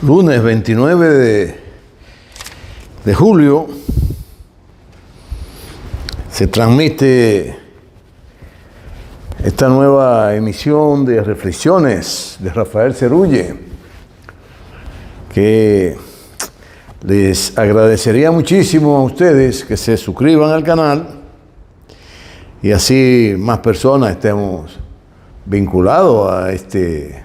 Lunes 29 de julio se transmite esta nueva emisión de Reflexiones de Rafael Cerulle, que les agradecería muchísimo a ustedes que se suscriban al canal y así más personas estemos vinculados a este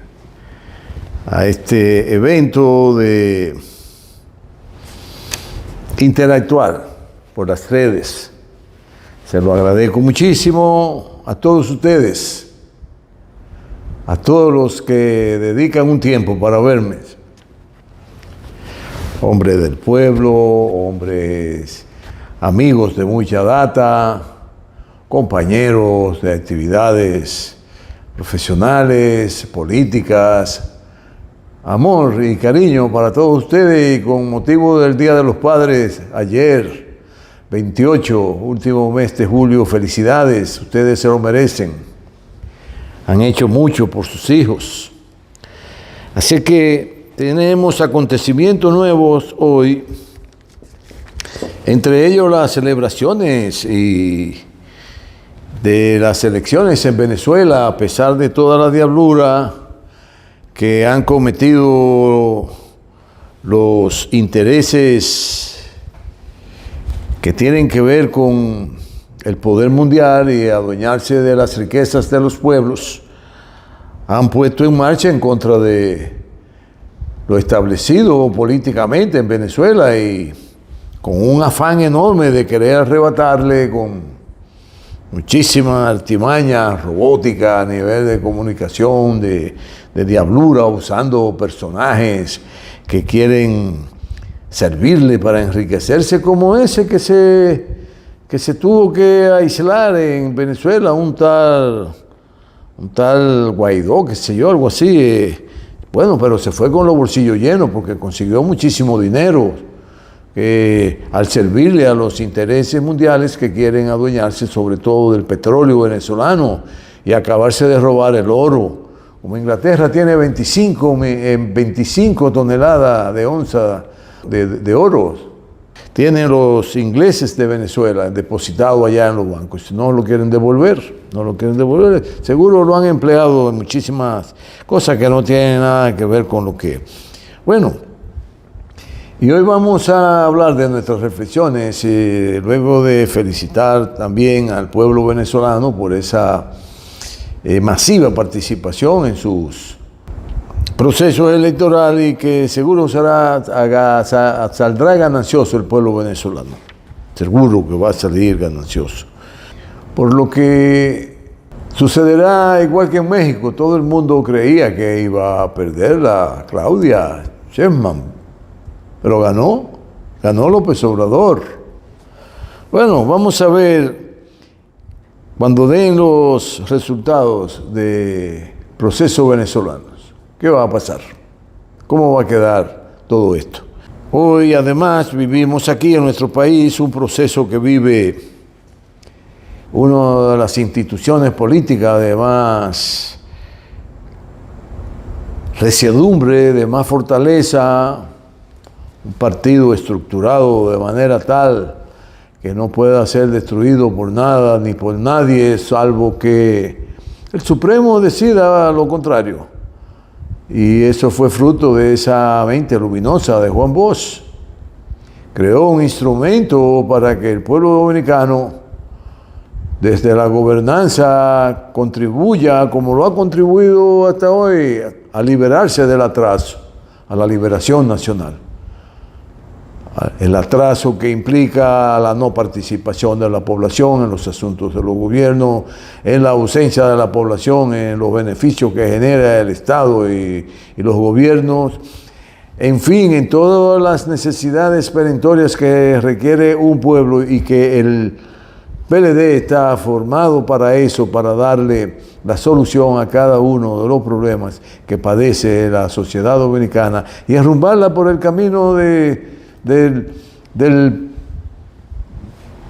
evento de interactuar por las redes. Se lo agradezco muchísimo a todos ustedes, a todos los que dedican un tiempo para verme. Hombres del pueblo, hombres amigos de mucha data, compañeros de actividades profesionales, políticas. Amor y cariño para todos ustedes, y con motivo del Día de los Padres, ayer, 28, último mes de julio, felicidades, ustedes se lo merecen. Han hecho mucho por sus hijos. Así que tenemos acontecimientos nuevos hoy, entre ellos las celebraciones de las elecciones en Venezuela, a pesar de toda la diablura que han cometido los intereses que tienen que ver con el poder mundial y adueñarse de las riquezas de los pueblos, han puesto en marcha en contra de lo establecido políticamente en Venezuela, y con un afán enorme de querer arrebatarle con muchísima artimaña robótica a nivel de comunicación, de diablura, usando personajes que quieren servirle para enriquecerse, como ese que se tuvo que aislar en Venezuela, un tal Guaidó, qué sé yo, algo así. Bueno, pero se fue con los bolsillos llenos porque consiguió muchísimo dinero al servirle a los intereses mundiales que quieren adueñarse sobre todo del petróleo venezolano y acabarse de robar el oro. Como Inglaterra tiene 25 toneladas de onza de oro, tienen los ingleses de Venezuela depositado allá en los bancos. No lo quieren devolver, seguro lo han empleado en muchísimas cosas que no tienen nada que ver con lo que... Bueno, y hoy vamos a hablar de nuestras reflexiones, luego de felicitar también al pueblo venezolano por esa masiva participación en sus procesos electorales, y que seguro saldrá ganancioso el pueblo venezolano. Seguro que va a salir ganancioso. Por lo que sucederá igual que en México. Todo el mundo creía que iba a perder la Claudia Sheinbaum, pero ganó López Obrador. Bueno, vamos a ver cuando den los resultados de procesos venezolanos, ¿qué va a pasar? ¿Cómo va a quedar todo esto? Hoy, además, vivimos aquí en nuestro país un proceso que vive una de las instituciones políticas de más resiedumbre, de más fortaleza, un partido estructurado de manera tal que no pueda ser destruido por nada ni por nadie, salvo que el Supremo decida lo contrario. Y eso fue fruto de esa mente luminosa de Juan Bosch. Creó un instrumento para que el pueblo dominicano, desde la gobernanza, contribuya, como lo ha contribuido hasta hoy, a liberarse del atraso, a la liberación nacional. El atraso que implica la no participación de la población en los asuntos de los gobiernos, en la ausencia de la población en los beneficios que genera el Estado y los gobiernos, en fin, en todas las necesidades perentorias que requiere un pueblo, y que el PLD está formado para eso, para darle la solución a cada uno de los problemas que padece la sociedad dominicana y arrumbarla por el camino del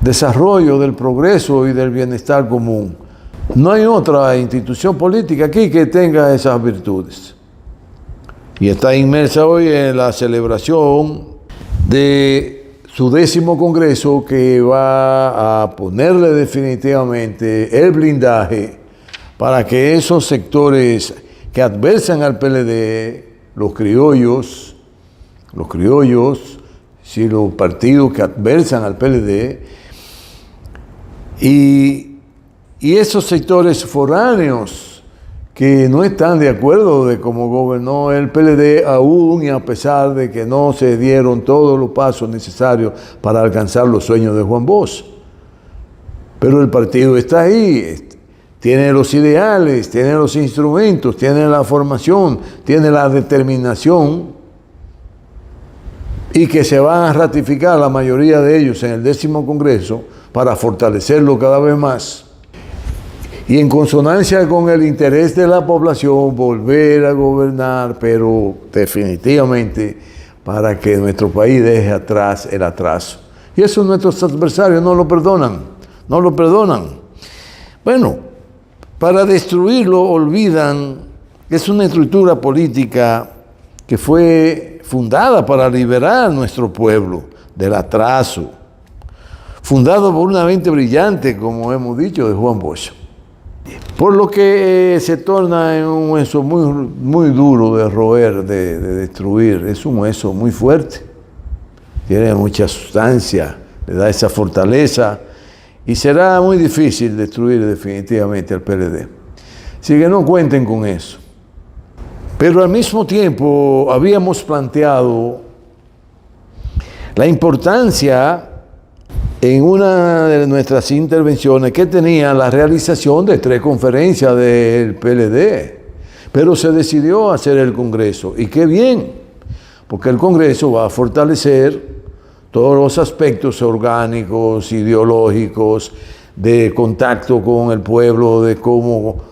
desarrollo, del progreso y del bienestar común. No hay otra institución política aquí que tenga esas virtudes. y está inmersa hoy en la celebración de su 10º Congreso, que va a ponerle definitivamente el blindaje para que esos sectores que adversan al PLD, los criollos, sí, los partidos que adversan al PLD, y esos sectores foráneos que no están de acuerdo de cómo gobernó el PLD, aún y a pesar de que no se dieron todos los pasos necesarios para alcanzar los sueños de Juan Bosch. Pero el partido está ahí, tiene los ideales, tiene los instrumentos, tiene la formación, tiene la determinación, y que se van a ratificar la mayoría de ellos en el 10º Congreso para fortalecerlo cada vez más. Y en consonancia con el interés de la población, volver a gobernar, pero definitivamente para que nuestro país deje atrás el atraso. Y eso nuestros adversarios no lo perdonan. Bueno, para destruirlo olvidan que es una estructura política que fue fundada para liberar a nuestro pueblo del atraso, fundado por una mente brillante, como hemos dicho, de Juan Bosch. Por lo que se torna en un hueso muy duro de roer, de destruir. Es un hueso muy fuerte, tiene mucha sustancia, le da esa fortaleza, y será muy difícil destruir definitivamente al PLD. Así que no cuenten con eso. Pero al mismo tiempo habíamos planteado la importancia en una de nuestras intervenciones que tenía la realización de 3 conferencias del PLD, pero se decidió hacer el Congreso, y qué bien, porque el Congreso va a fortalecer todos los aspectos orgánicos, ideológicos, de contacto con el pueblo, de cómo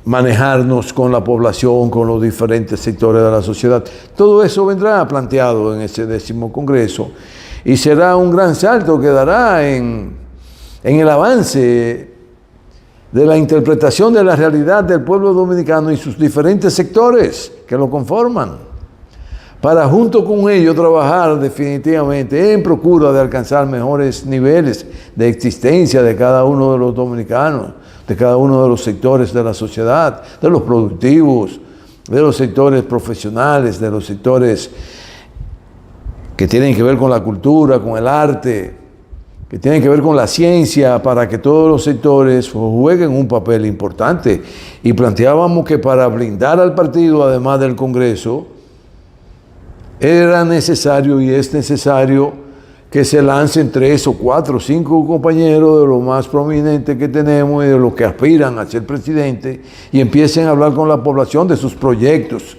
manejarnos con la población, con los diferentes sectores de la sociedad. Todo eso vendrá planteado en ese 10º Congreso, y será un gran salto que dará en el avance de la interpretación de la realidad del pueblo dominicano y sus diferentes sectores que lo conforman, para junto con ello trabajar definitivamente en procura de alcanzar mejores niveles de existencia de cada uno de los dominicanos, de cada uno de los sectores de la sociedad, de los productivos, de los sectores profesionales, de los sectores que tienen que ver con la cultura, con el arte, que tienen que ver con la ciencia, para que todos los sectores jueguen un papel importante. Y planteábamos que para blindar al partido, además del Congreso, era necesario y es necesario que se lancen 3 o 4 o 5 compañeros de los más prominentes que tenemos y de los que aspiran a ser presidente, y empiecen a hablar con la población de sus proyectos.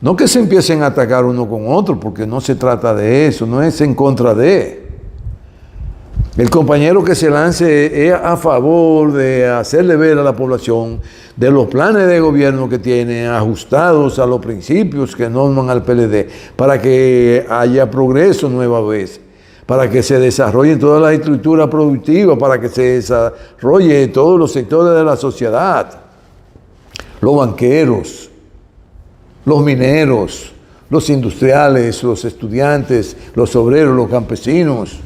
No que se empiecen a atacar uno con otro, porque no se trata de eso, no es en contra de. El compañero que se lance es a favor de hacerle ver a la población de los planes de gobierno que tiene, ajustados a los principios que norman al PLD, para que haya progreso nueva vez, para que se desarrolle toda la estructura productiva, para que se desarrolle todos los sectores de la sociedad, los banqueros, los mineros, los industriales, los estudiantes, los obreros, los campesinos,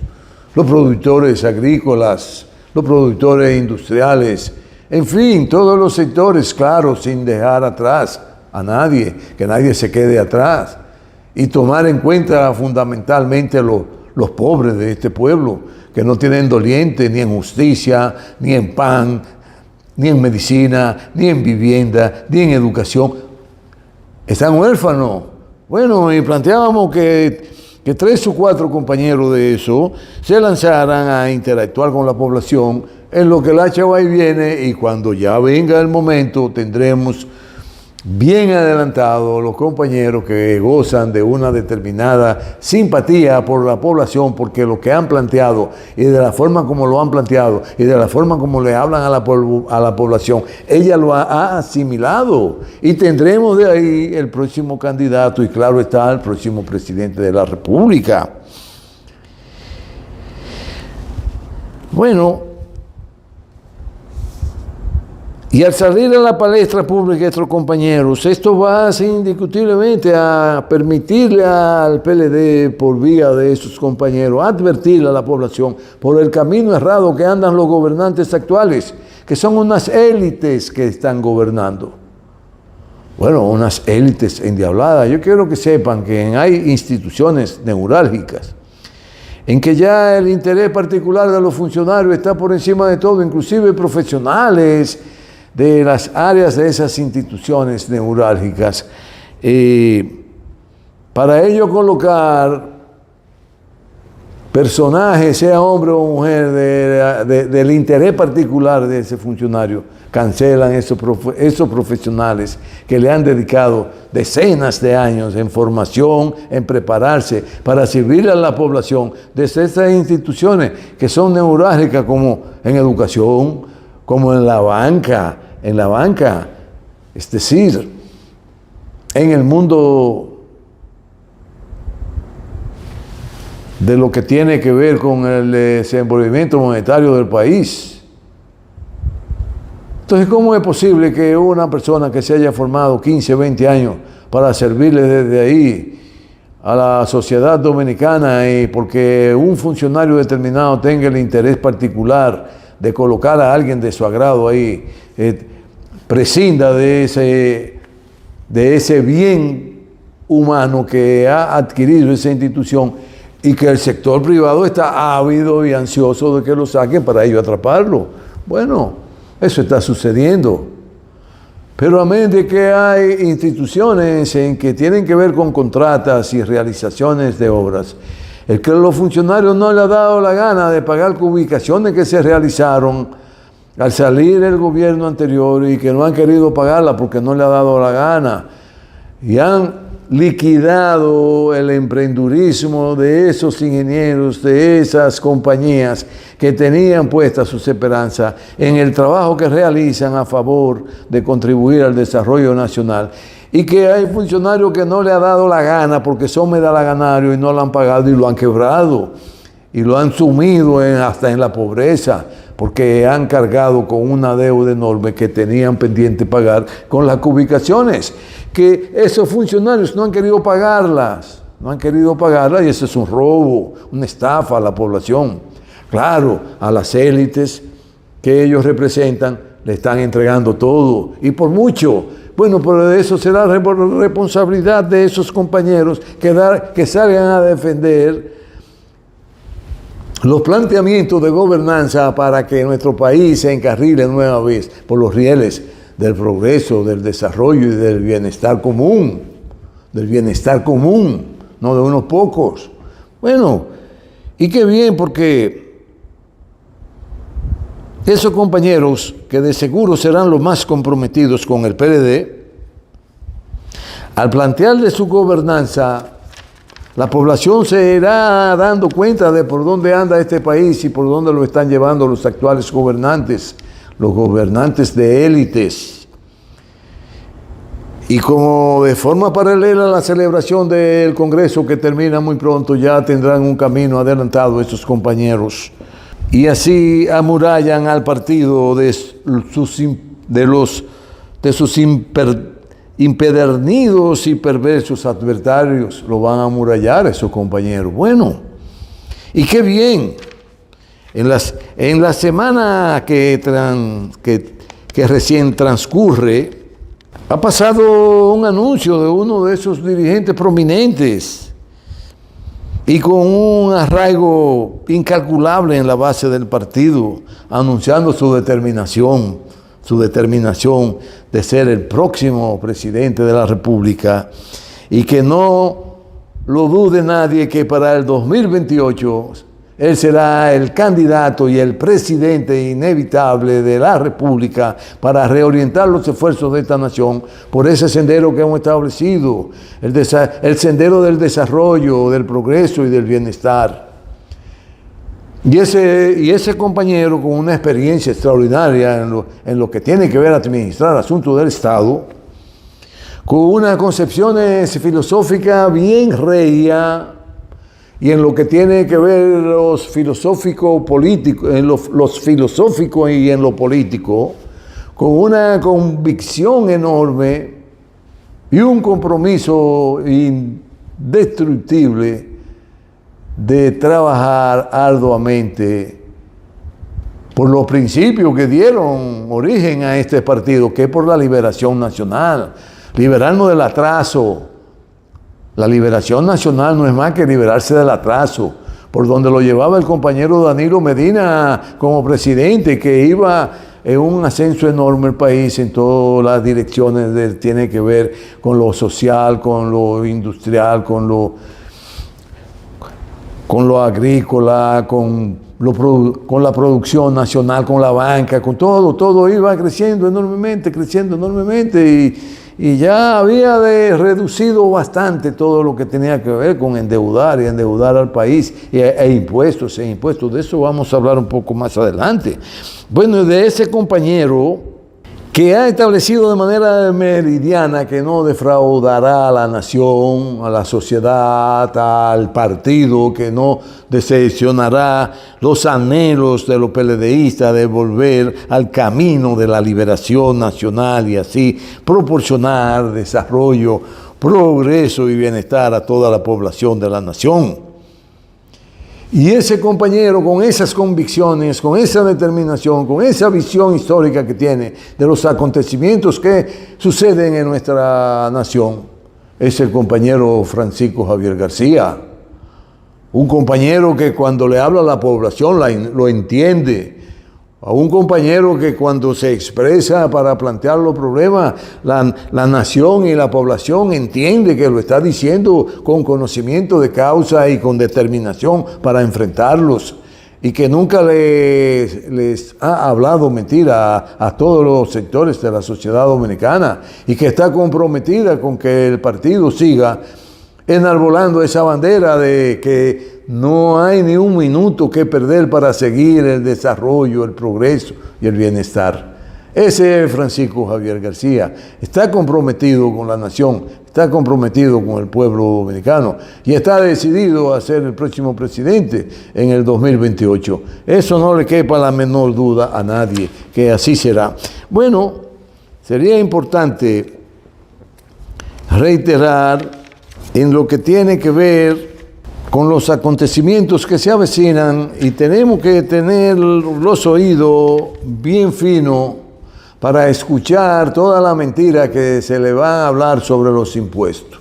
los productores agrícolas, los productores industriales, en fin, todos los sectores, claro, sin dejar atrás a nadie, que nadie se quede atrás, y tomar en cuenta fundamentalmente los pobres de este pueblo, que no tienen doliente ni en justicia, ni en pan, ni en medicina, ni en vivienda, ni en educación. Están huérfanos. Bueno, y planteábamos que 3 o 4 compañeros de eso se lanzaran a interactuar con la población en lo que la hacha va y viene, y cuando ya venga el momento tendremos bien adelantados los compañeros que gozan de una determinada simpatía por la población, porque lo que han planteado y de la forma como lo han planteado y de la forma como le hablan a la población, ella lo ha asimilado, y tendremos de ahí el próximo candidato y, claro está, el próximo presidente de la República. Bueno, Y al salir a la palestra pública estos compañeros, esto va indiscutiblemente a permitirle al PLD, por vía de estos compañeros, advertirle a la población por el camino errado que andan los gobernantes actuales, que son unas élites que están gobernando. Bueno, unas élites endiabladas. Yo quiero que sepan que hay instituciones neurálgicas en que ya el interés particular de los funcionarios está por encima de todo, inclusive profesionales de las áreas de esas instituciones neurálgicas, para ello colocar personajes, sea hombre o mujer, del interés particular de ese funcionario, cancelan esos profesionales que le han dedicado decenas de años en formación, en prepararse para servir a la población desde estas instituciones que son neurálgicas, como en educación, como en la banca, es decir, en el mundo de lo que tiene que ver con el desenvolvimiento monetario del país. Entonces, ¿cómo es posible que una persona que se haya formado 15, 20 años para servirle desde ahí a la sociedad dominicana, y porque un funcionario determinado tenga el interés particular de colocar a alguien de su agrado ahí, prescinda de ese bien humano que ha adquirido esa institución, y que el sector privado está ávido y ansioso de que lo saquen para ello atraparlo? Bueno, eso está sucediendo. Pero a menos de que hay instituciones en que tienen que ver con contratas y realizaciones de obras, el que los funcionarios no le ha dado la gana de pagar ubicaciones que se realizaron al salir el gobierno anterior y que no han querido pagarla porque no le ha dado la gana, y han liquidado el emprendurismo de esos ingenieros, de esas compañías que tenían puestas sus esperanzas en el trabajo que realizan a favor de contribuir al desarrollo nacional, y que hay funcionarios que no le ha dado la gana porque son medalaganarios y no lo han pagado y lo han quebrado y lo han sumido hasta en la pobreza, porque han cargado con una deuda enorme que tenían pendiente pagar con las ubicaciones, que esos funcionarios no han querido pagarlas, y eso es un robo, una estafa a la población. Claro, a las élites que ellos representan le están entregando todo, y por mucho. Bueno, pero de eso será responsabilidad de esos compañeros que salgan a defender los planteamientos de gobernanza para que nuestro país se encarrile nueva vez por los rieles del progreso, del desarrollo y del bienestar común, no de unos pocos. Bueno, y qué bien, porque esos compañeros, que de seguro serán los más comprometidos con el PLD, al plantearle su gobernanza, la población se irá dando cuenta de por dónde anda este país y por dónde lo están llevando los actuales gobernantes, los gobernantes de élites. Y como de forma paralela a la celebración del Congreso, que termina muy pronto, ya tendrán un camino adelantado estos compañeros. Y así amurallan al partido de sus impedernidos y perversos adversarios. Lo van a amurallar esos compañeros. Bueno, y qué bien. En la semana que recién transcurre, ha pasado un anuncio de uno de esos dirigentes prominentes y con un arraigo incalculable en la base del partido, anunciando su determinación de ser el próximo presidente de la República, y que no lo dude nadie que para el 2028 él será el candidato y el presidente inevitable de la República para reorientar los esfuerzos de esta nación por ese sendero que hemos establecido, el sendero del desarrollo, del progreso y del bienestar. Y ese compañero, con una experiencia extraordinaria en lo que tiene que ver administrar asuntos del Estado, con una concepción filosófica bien regia, y en lo que tiene que ver los filosófico y en lo político, con una convicción enorme y un compromiso indestructible de trabajar arduamente por los principios que dieron origen a este partido, que es por la liberación nacional, liberarnos del atraso. La liberación nacional no es más que liberarse del atraso, por donde lo llevaba el compañero Danilo Medina como presidente, que iba en un ascenso enorme el país en todas las direcciones, tiene que ver con lo social, con lo industrial, con lo agrícola, con la producción nacional, con la banca, con todo iba creciendo enormemente, y ya había reducido bastante todo lo que tenía que ver con endeudar al país e impuestos. De eso vamos a hablar un poco más adelante. Bueno, de ese compañero que ha establecido de manera meridiana que no defraudará a la nación, a la sociedad, al partido, que no decepcionará los anhelos de los PLDistas de volver al camino de la liberación nacional y así proporcionar desarrollo, progreso y bienestar a toda la población de la nación. Y ese compañero, con esas convicciones, con esa determinación, con esa visión histórica que tiene de los acontecimientos que suceden en nuestra nación, es el compañero Francisco Javier García. Un compañero que cuando le habla a la población lo entiende. A un compañero que cuando se expresa para plantear los problemas, la nación y la población entiende que lo está diciendo con conocimiento de causa y con determinación para enfrentarlos, y que nunca les ha hablado mentira a todos los sectores de la sociedad dominicana, y que está comprometida con que el partido siga enarbolando esa bandera de que no hay ni un minuto que perder para seguir el desarrollo, el progreso y el bienestar. Ese es Francisco Javier García. Está comprometido con la nación, está comprometido con el pueblo dominicano y está decidido a ser el próximo presidente en el 2028. Eso no le quepa la menor duda a nadie, que así será. Bueno, sería importante reiterar en lo que tiene que ver con los acontecimientos que se avecinan, y tenemos que tener los oídos bien finos para escuchar toda la mentira que se le va a hablar sobre los impuestos.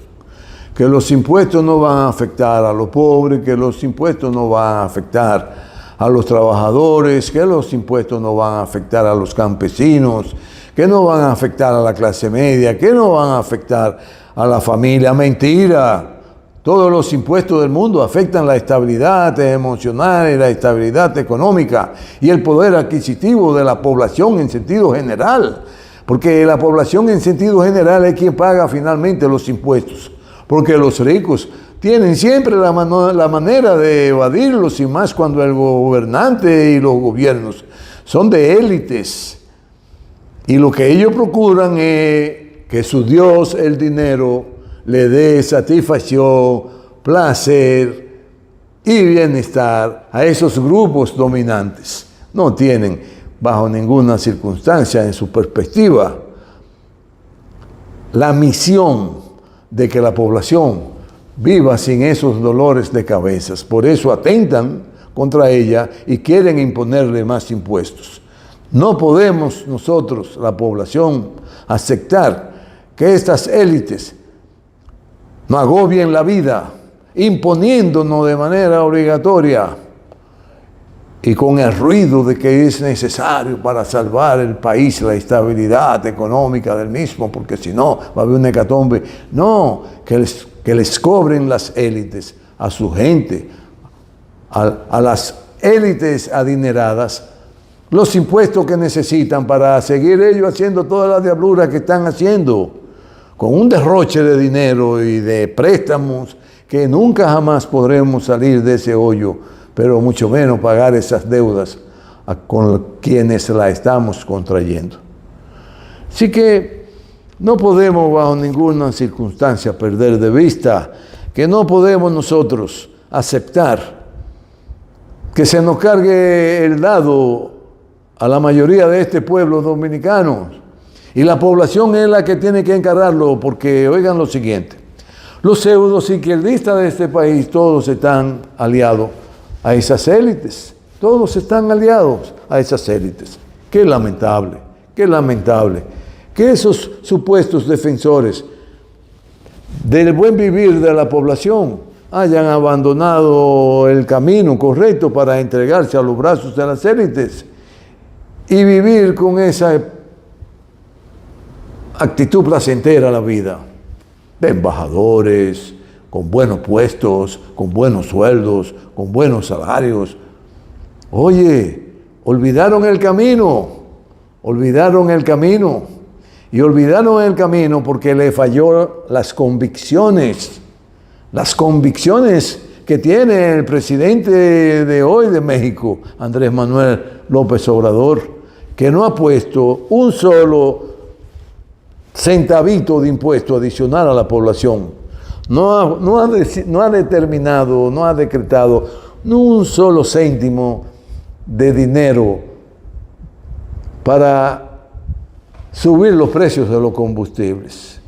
Que los impuestos no van a afectar a los pobres, que los impuestos no van a afectar a los trabajadores, que los impuestos no van a afectar a los campesinos, que no van a afectar a la clase media, que no van a afectar a la familia. Mentira. Todos los impuestos del mundo afectan la estabilidad emocional y la estabilidad económica y el poder adquisitivo de la población en sentido general. Porque la población en sentido general es quien paga finalmente los impuestos. Porque los ricos tienen siempre la manera de evadirlos, y más cuando el gobernante y los gobiernos son de élites. Y lo que ellos procuran es que su Dios, el dinero, le dé satisfacción, placer y bienestar a esos grupos dominantes. No tienen, bajo ninguna circunstancia, en su perspectiva, la misión de que la población viva sin esos dolores de cabezas. Por eso atentan contra ella y quieren imponerle más impuestos. No podemos nosotros, la población, aceptar que estas élites nos agobien la vida, imponiéndonos de manera obligatoria y con el ruido de que es necesario para salvar el país, la estabilidad económica del mismo, porque si no va a haber una hecatombe. No, que les cobren las élites a su gente, a las élites adineradas, los impuestos que necesitan para seguir ellos haciendo toda la diablura que están haciendo, con un derroche de dinero y de préstamos que nunca jamás podremos salir de ese hoyo, pero mucho menos pagar esas deudas con quienes la estamos contrayendo. Así que no podemos bajo ninguna circunstancia perder de vista que no podemos nosotros aceptar que se nos cargue el dado a la mayoría de este pueblo dominicano. Y la población es la que tiene que encargarlo, porque oigan lo siguiente: los pseudos izquierdistas de este país, todos están aliados a esas élites. Todos están aliados a esas élites. Qué lamentable, que esos supuestos defensores del buen vivir de la población hayan abandonado el camino correcto para entregarse a los brazos de las élites y vivir con esa actitud placentera a la vida, de embajadores, con buenos puestos, con buenos sueldos, con buenos salarios. Oye, olvidaron el camino, y olvidaron el camino porque le falló las convicciones que tiene el presidente de hoy de México, Andrés Manuel López Obrador, que no ha puesto un solo centavito de impuesto adicional a la población. No ha determinado, no ha decretado ni un solo céntimo de dinero para subir los precios de los combustibles.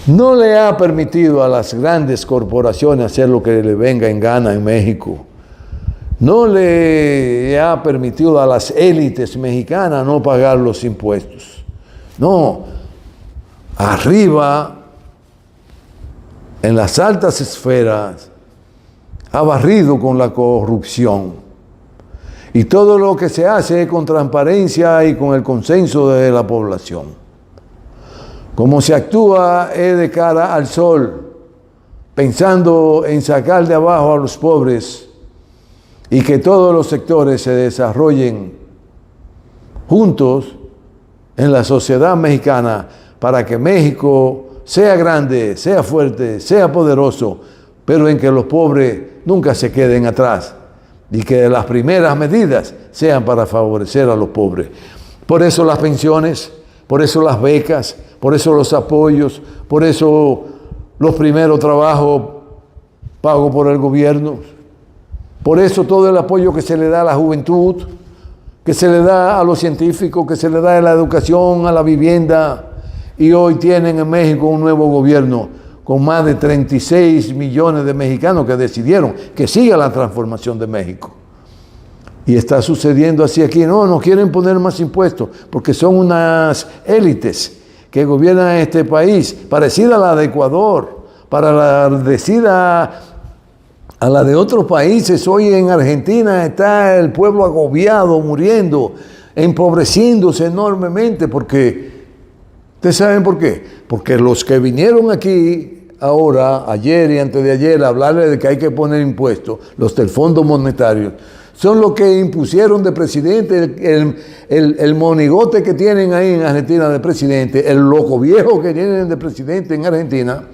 No le ha permitido a las grandes corporaciones hacer lo que le venga en gana en México. No le ha permitido a las élites mexicanas no pagar los impuestos. No, arriba, en las altas esferas, ha barrido con la corrupción. Y todo lo que se hace es con transparencia y con el consenso de la población. Como se actúa es de cara al sol, pensando en sacar de abajo a los pobres y que todos los sectores se desarrollen juntos en la sociedad mexicana para que México sea grande, sea fuerte, sea poderoso, pero en que los pobres nunca se queden atrás y que las primeras medidas sean para favorecer a los pobres. Por eso las pensiones, por eso las becas, por eso los apoyos, por eso los primeros trabajos pagos por el gobierno, por eso todo el apoyo que se le da a la juventud, que se le da a los científicos, que se le da a la educación, a la vivienda. Y hoy tienen en México un nuevo gobierno con más de 36 millones de mexicanos que decidieron que siga la transformación de México. Y está sucediendo así aquí. No quieren poner más impuestos porque son unas élites que gobiernan este país, parecida a la de Ecuador, parecida a la de otros países. Hoy en Argentina está el pueblo agobiado, muriendo, empobreciéndose enormemente porque, ¿ustedes saben por qué? Porque los que vinieron aquí ahora, ayer y antes de ayer, a hablarle de que hay que poner impuestos, los del Fondo Monetario, son los que impusieron de presidente el monigote que tienen ahí en Argentina de presidente, el loco viejo que tienen de presidente en Argentina,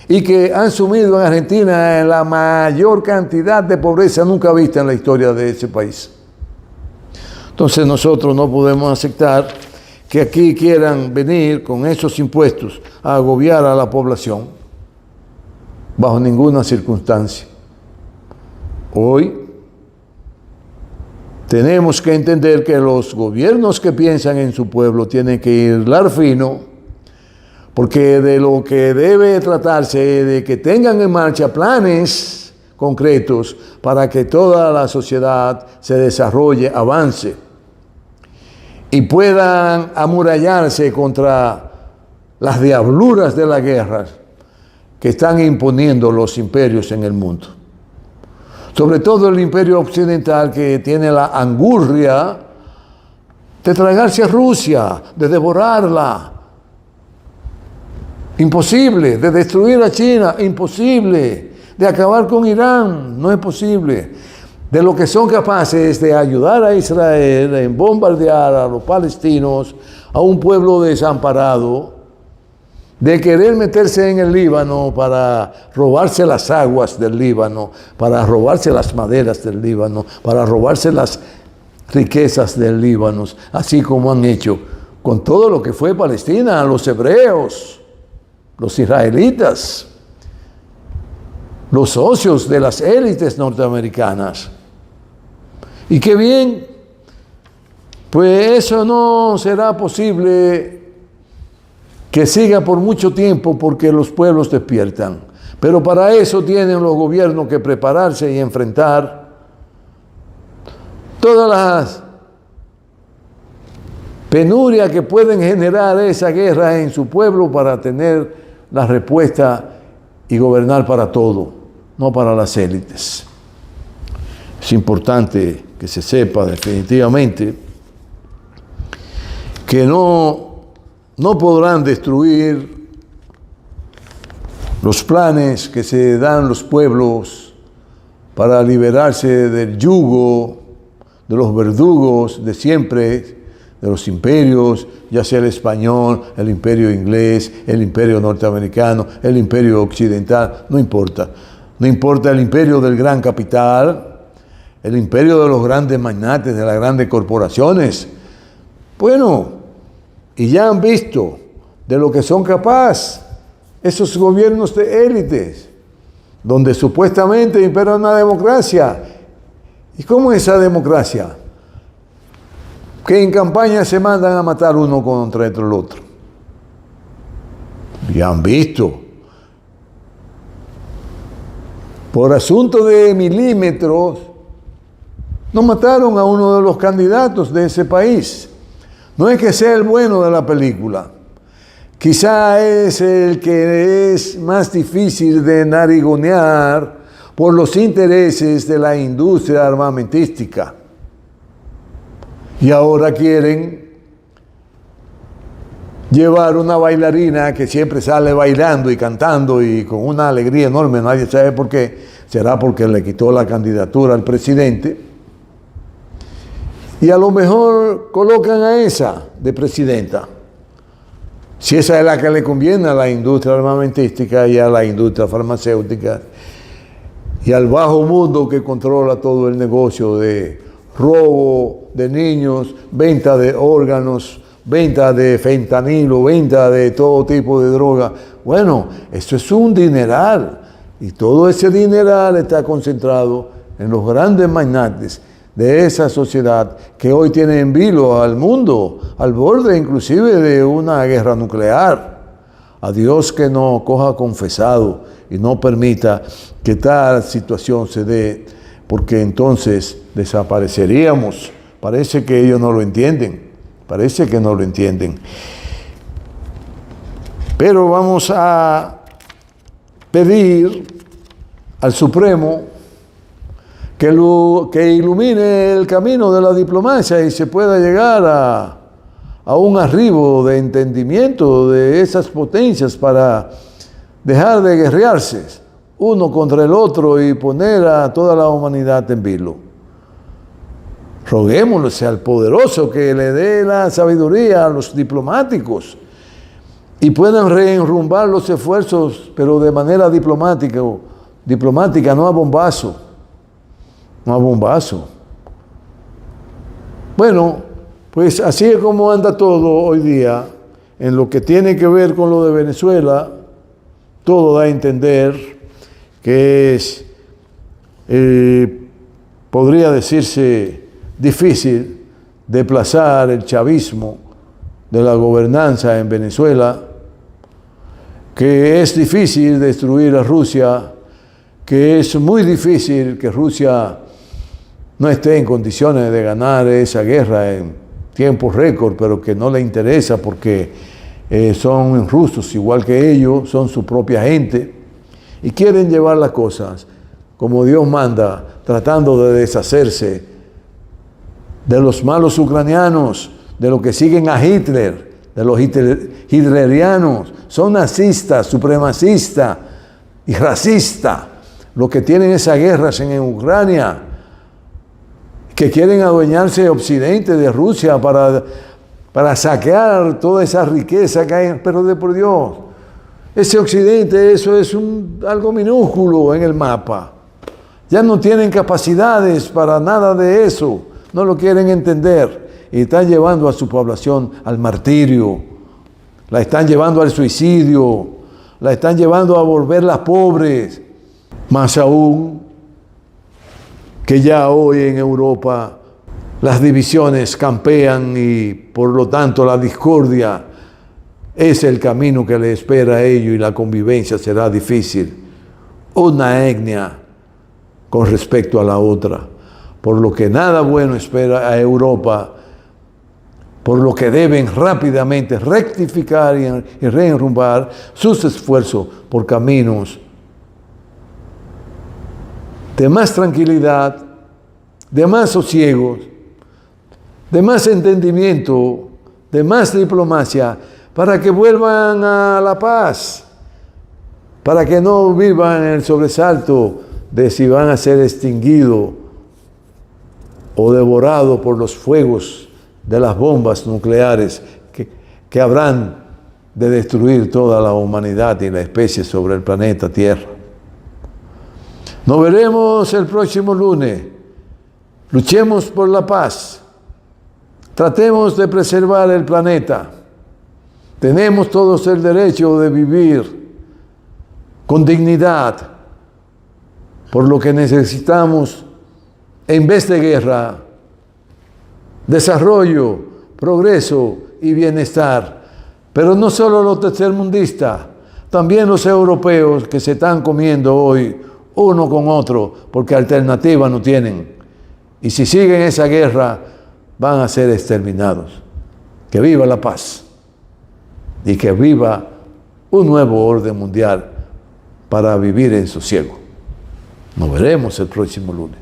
y que han sumido en Argentina en la mayor cantidad de pobreza nunca vista en la historia de ese país. Entonces nosotros no podemos aceptar que aquí quieran venir con esos impuestos a agobiar a la población bajo ninguna circunstancia. Hoy tenemos que entender que los gobiernos que piensan en su pueblo tienen que hilar fino, porque de lo que debe tratarse es de que tengan en marcha planes concretos para que toda la sociedad se desarrolle, avance y puedan amurallarse contra las diabluras de la guerra que están imponiendo los imperios en el mundo. Sobre todo el imperio occidental, que tiene la angurria de tragarse a Rusia, de devorarla. Imposible. De destruir a China, imposible. De acabar con Irán, no es posible. De lo que son capaces de ayudar a Israel en bombardear a los palestinos, a un pueblo desamparado, de querer meterse en el Líbano para robarse las aguas del Líbano, para robarse las maderas del Líbano, para robarse las riquezas del Líbano, así como han hecho con todo lo que fue Palestina, los hebreos, los israelitas, los socios de las élites norteamericanas. Y qué bien Pues eso no será posible que siga por mucho tiempo porque los pueblos despiertan. Pero para eso tienen los gobiernos que prepararse y enfrentar todas las penurias que pueden generar esa guerra en su pueblo para tener la respuesta y gobernar para todo, no para las élites. Es importante que se sepa definitivamente que no podrán destruir los planes que se dan los pueblos para liberarse del yugo de los verdugos de siempre, de los imperios, ya sea el español, el imperio inglés, el imperio norteamericano, el imperio occidental, no importa. No importa el imperio del gran capital, el imperio de los grandes magnates, de las grandes corporaciones. Bueno, y ya han visto de lo que son capaces esos gobiernos de élites, donde supuestamente impera una democracia. ¿Y cómo es esa democracia? Que en campaña se mandan a matar uno contra el otro. Ya han visto. Por asunto de milímetros, no mataron a uno de los candidatos de ese país. No es que sea el bueno de la película. Quizá es el que es más difícil de narigonear por los intereses de la industria armamentística. Y ahora quieren llevar una bailarina que siempre sale bailando y cantando y con una alegría enorme, nadie sabe por qué, será porque le quitó la candidatura al presidente, y a lo mejor colocan a esa de presidenta, si esa es la que le conviene a la industria armamentística y a la industria farmacéutica y al bajo mundo que controla todo el negocio de robo de niños, venta de órganos, venta de fentanilo, venta de todo tipo de droga. Bueno, esto es un dineral y todo ese dineral está concentrado en los grandes magnates de esa sociedad que hoy tiene en vilo al mundo, al borde inclusive de una guerra nuclear. A Dios que no coja confesado y no permita que tal situación se dé, porque entonces desapareceríamos. Parece que ellos no lo entienden, parece que no lo entienden. Pero vamos a pedir al Supremo que ilumine el camino de la diplomacia y se pueda llegar a un arribo de entendimiento de esas potencias para dejar de guerrearse uno contra el otro y poner a toda la humanidad en vilo. Roguémosle al poderoso que le dé la sabiduría a los diplomáticos y puedan reenrumbar los esfuerzos, pero de manera diplomática, no a bombazo. No a bombazo. Bueno, pues así es como anda todo hoy día. En lo que tiene que ver con lo de Venezuela, todo da a entender que es, podría decirse, difícil desplazar el chavismo de la gobernanza en Venezuela, que es difícil destruir a Rusia, que es muy difícil que Rusia no esté en condiciones de ganar esa guerra en tiempo récord, pero que no le interesa porque son rusos igual que ellos, son su propia gente y quieren llevar las cosas como Dios manda, tratando de deshacerse de los malos ucranianos, de los que siguen a Hitler, de los hitlerianos. Son nazistas, supremacistas y racistas los que tienen esas guerras en Ucrania, que quieren adueñarse de Occidente, de Rusia, para saquear toda esa riqueza que hay. Pero de por Dios, ese Occidente, eso es algo minúsculo en el mapa. Ya no tienen capacidades para nada de eso, no lo quieren entender y están llevando a su población al martirio, la están llevando al suicidio, la están llevando a volverlas pobres. Más aún que ya hoy en Europa Las divisiones campean y por lo tanto la discordia es el camino que le espera a ellos y la convivencia será difícil. Una etnia con respecto a la otra, por lo que nada bueno espera a Europa, por lo que deben rápidamente rectificar y reenrumbar sus esfuerzos por caminos de más tranquilidad, de más sosiego, de más entendimiento, de más diplomacia, para que vuelvan a la paz, para que no vivan en el sobresalto de si van a ser extinguidos o devorados por los fuegos de las bombas nucleares que habrán de destruir toda la humanidad y la especie sobre el planeta Tierra. Nos veremos el próximo lunes. Luchemos por la paz. Tratemos de preservar el planeta. Tenemos todos el derecho de vivir con dignidad, por lo que necesitamos, en vez de guerra, desarrollo, progreso y bienestar. Pero no solo los tercermundistas, también los europeos que se están comiendo hoy uno con otro porque alternativa no tienen. Y si siguen esa guerra, van a ser exterminados. Que viva la paz y que viva un nuevo orden mundial para vivir en sosiego. Nos veremos el próximo lunes.